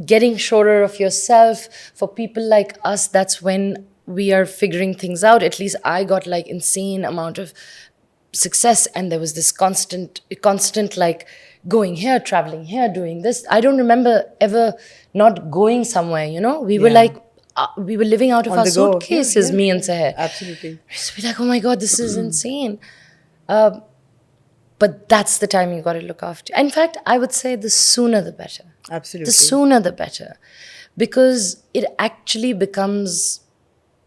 getting surer of yourself. For people like us, that's when we are figuring things out. At least I got like insane amount of success, and there was this constant like going here, traveling here, doing this. I don't remember ever not going somewhere, you know. We were Yeah. like we were living out of On our the go. suitcases, Yeah, me and Seher. absolutely. We used to be like, oh my god, this is insane. But that's the time you got to look after. In fact, I would say the sooner the better. Absolutely. The sooner the better, because it actually becomes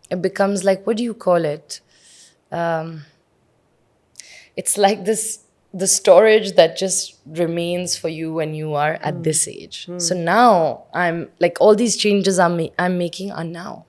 like, what do you call it? It's like the storage that just remains for you when you are at this age. So now I'm like, all these changes I'm making are now.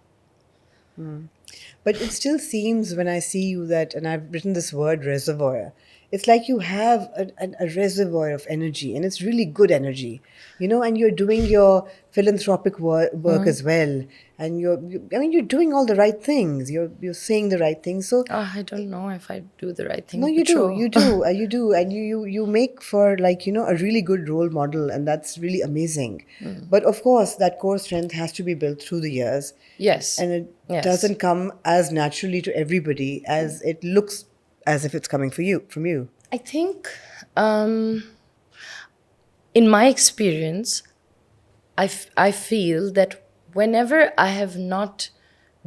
But it still seems when I see you that, and I've written this word reservoir, it's like you have a reservoir of energy, and it's really good energy, you know, and you're doing your philanthropic work as well. And I mean, you're doing all the right things. You're saying the right things. So I don't know if I do the right thing. no, you but do, sure. you do, you do, and you make for, like, you know, a really good role model, and that's really amazing. But of course, that core strength has to be built through the years. Yes. And it Yes. doesn't come as naturally to everybody as it looks as if it's coming from you. I think, in my experience, I feel that whenever I have not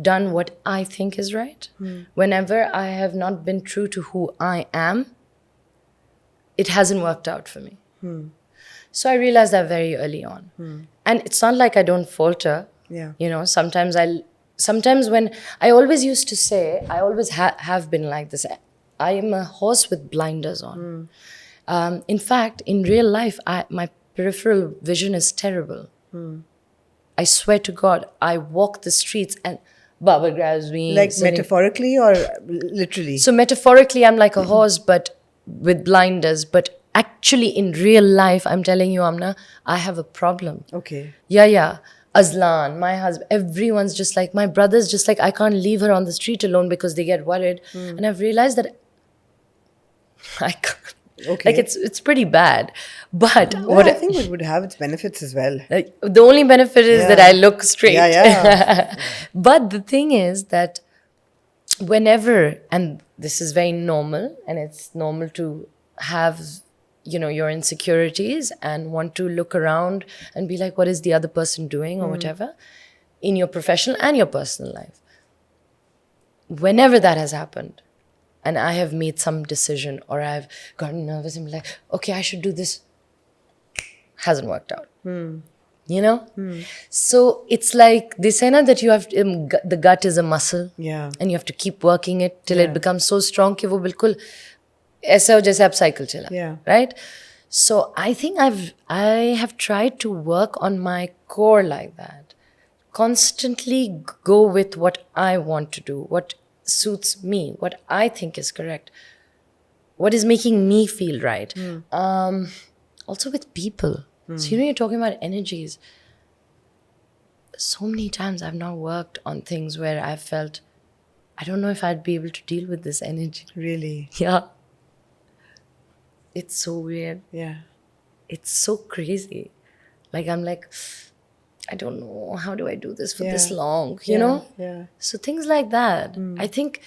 done what I think is right, whenever I have not been true to who I am, it hasn't worked out for me. So I realized that very early on. And it's not like I don't falter. Yeah. You know, sometimes when I always used to say, I always have been like this. I am a horse with blinders on. In fact, in real life, my peripheral vision is terrible. I swear to God, I walk the streets and Baba grabs me. Like sitting- metaphorically or literally? So metaphorically, I'm like a horse, but with blinders. But actually, in real life, I'm telling you, Amna, I have a problem. Okay. Yeah. Azlan, my husband, everyone's just like, my brother's just like, I can't leave her on the street alone because they get worried. And I've realized that I can't. Okay. Like, it's pretty bad. But Well, I think it would have its benefits as well. the only benefit is that I look straight. Yeah. But the thing is that whenever, and this is very normal, and it's normal to have, you know, your insecurities and want to look around and be like, what is the other person doing or whatever, in your professional and your personal life. Whenever that has happened, and I have made some decision or I've gotten nervous and be like, okay, I should do this, hasn't worked out. You know? So it's like, they say na that you have to, the gut is a muscle. Yeah. And you have to keep working it till it becomes so strong कि वो बिल्कुल ऐसा हो जैसे आप cycle चला. Yeah. Right? So I think I have tried to work on my core like that. Constantly go with what I want to do, what suits me, what I think is correct, what is making me feel right. Also with people. So, you know, you're talking about energies. So many times I've now worked on things where I've felt, I don't know if I'd be able to deal with this energy. Really? Yeah. It's so weird. Yeah. It's so crazy. Like, I'm like, I don't know, how do I do this for this long, you know? Yeah. So things like that. I think,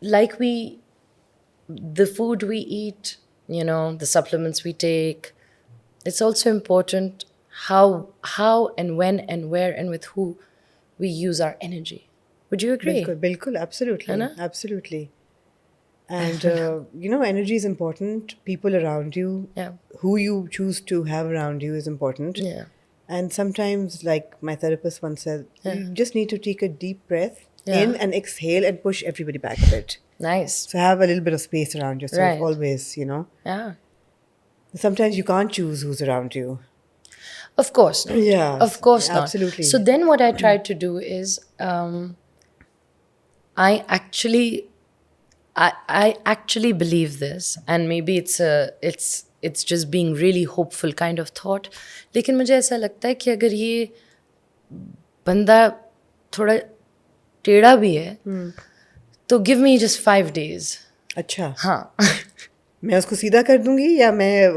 like the food we eat, you know, the supplements we take, it's also important how and when and where and with who we use our energy. Would you agree? Bilkul, absolutely. Anna? Absolutely. And, you know, energy is important. People around you, Yeah. who you choose to have around you is important. Yeah. And sometimes, like my therapist once said, you just need to take a deep breath in and exhale and push everybody back a bit. Nice. So have a little bit of space around yourself Right. always, you know. Yeah. Sometimes you can't choose who's around you. Of course not. Yeah. Of course not. Absolutely. So then what I try to do is I actually believe this, and maybe it's just being really hopeful kind of thought. लेकिन मुझे ऐसा लगता है कि अगर ये बंदा थोड़ा टेढ़ा भी है तो give me just 5 days. अच्छा. हाँ. मैं उसको सीधा कर दूंगी या मैं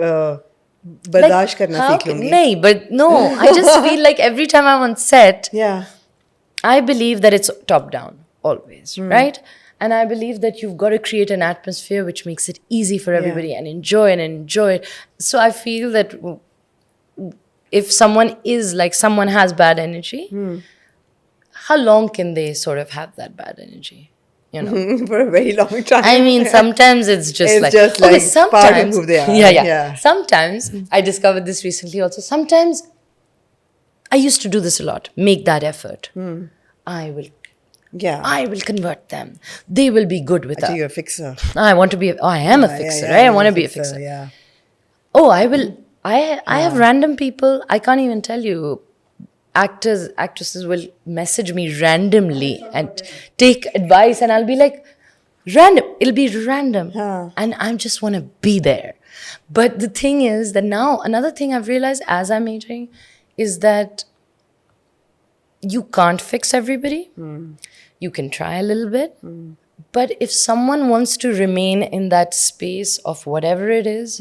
बर्दाश्त करना how सीख लूंगी. nahi, but no, I just feel like every time I'm on set, Yeah. I believe that it's top down always, right? And I believe that you've got to create an atmosphere which makes it easy for everybody and enjoy it. So I feel that if someone is like, someone has bad energy, how long can they sort of have that bad energy? You know? For a very long time. I mean, sometimes it's just It's like, just okay, like part of sometimes, who they are. yeah. Sometimes, I discovered this recently also, sometimes I used to do this a lot, make that effort. I will Yeah. I will convert them. They will be good with Actually, us. you're a fixer. I want to be. I am a fixer, right? I you're want to be a fixer. Yeah. Oh, I will. I have random people. I can't even tell you. Actors, actresses will message me randomly and take advice, and I'll be like, random. It'll be random, and I just want to be there. But the thing is that now another thing I've realized as I'm aging is that you can't fix everybody. You can try a little bit. But if someone wants to remain in that space of whatever it is,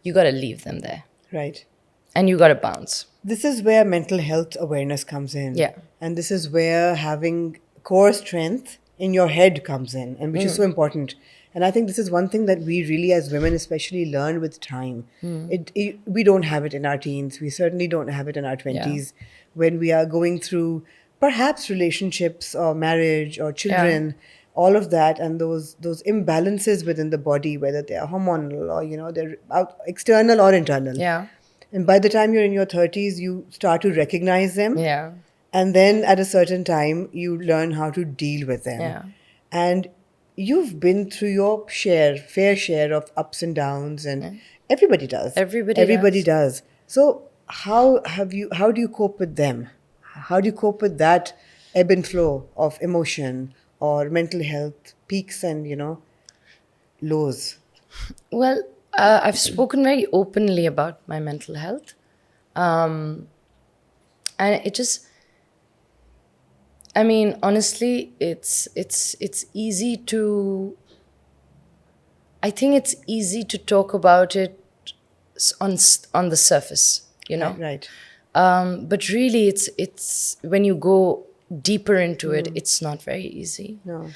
you got to leave them there. Right. And you got to bounce. This is where mental health awareness comes in. Yeah. And this is where having core strength in your head comes in, and which is so important. And I think this is one thing that we really, as women especially, learn with time. We don't have it in our teens. We certainly don't have it in our 20s when we are going through perhaps relationships or marriage or children, all of that, and those imbalances within the body, whether they are hormonal or they're external or internal. Yeah. And by the time you're in your 30s, you start to recognize them. Yeah. And then at a certain time, you learn how to deal with them. Yeah. And you've been through your fair share of ups and downs, and everybody does. Everybody does. So how do you cope with them? How do you cope with that ebb and flow of emotion or mental health peaks and lows? Well, I've spoken very openly about my mental health. And it just, I mean, honestly, it's easy to, I think it's easy to talk about it on the surface, Right. But really, it's when you go deeper into it, it's not very easy. No.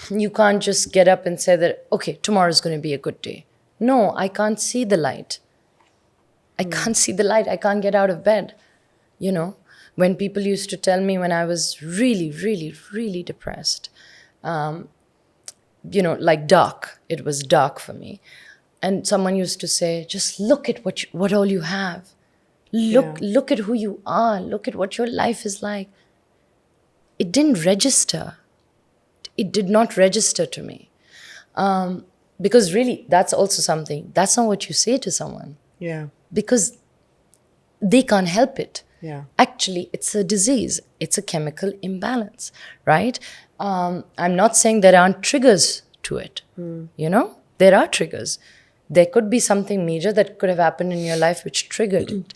You can't just get up and say that, okay, tomorrow's going to be a good day. No, I can't see the light. I can't see the light. I can't get out of bed. When people used to tell me when I was really, really, really depressed, like dark, it was dark for me. And someone used to say, just look at what all you have. Look at who you are. Look at what your life is like. It didn't register. It did not register to me. Because really, that's also something. That's not what you say to someone. Yeah. Because they can't help it. Yeah. Actually, it's a disease. It's a chemical imbalance, right? I'm not saying there aren't triggers to it. There are triggers. There could be something major that could have happened in your life which triggered it.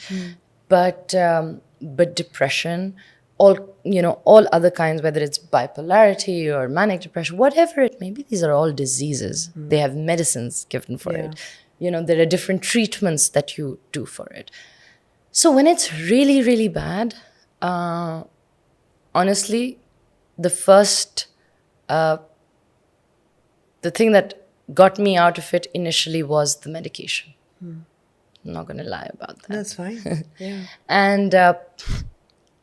But depression, all other kinds, whether it's bipolarity or manic depression, whatever it may be, these are all diseases. They have medicines given for it. There are different treatments that you do for it. So when it's really, really bad, honestly, the thing that got me out of it initially was the medication. I'm not going to lie about that. That's fine. Yeah.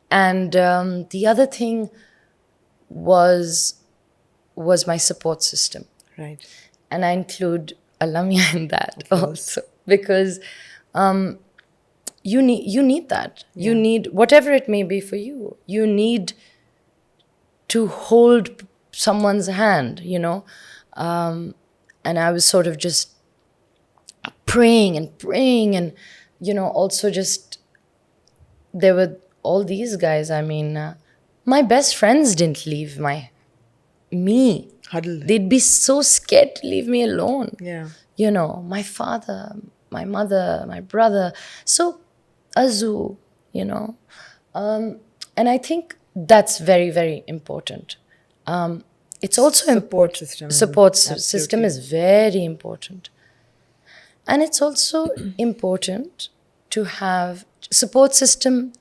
And the other thing was my support system. Right. And I include Alamia in that also, because you need that. Yeah. You need whatever it may be for you. You need to hold someone's hand, and I was sort of just praying and also just, there were all these guys. I mean, my best friends didn't leave me. Huddled. They'd be so scared to leave me alone. Yeah. My father, my mother, my brother. So, Azu, and I think that's very, very important. It's also important. Support system is very important. And it's also important to have support system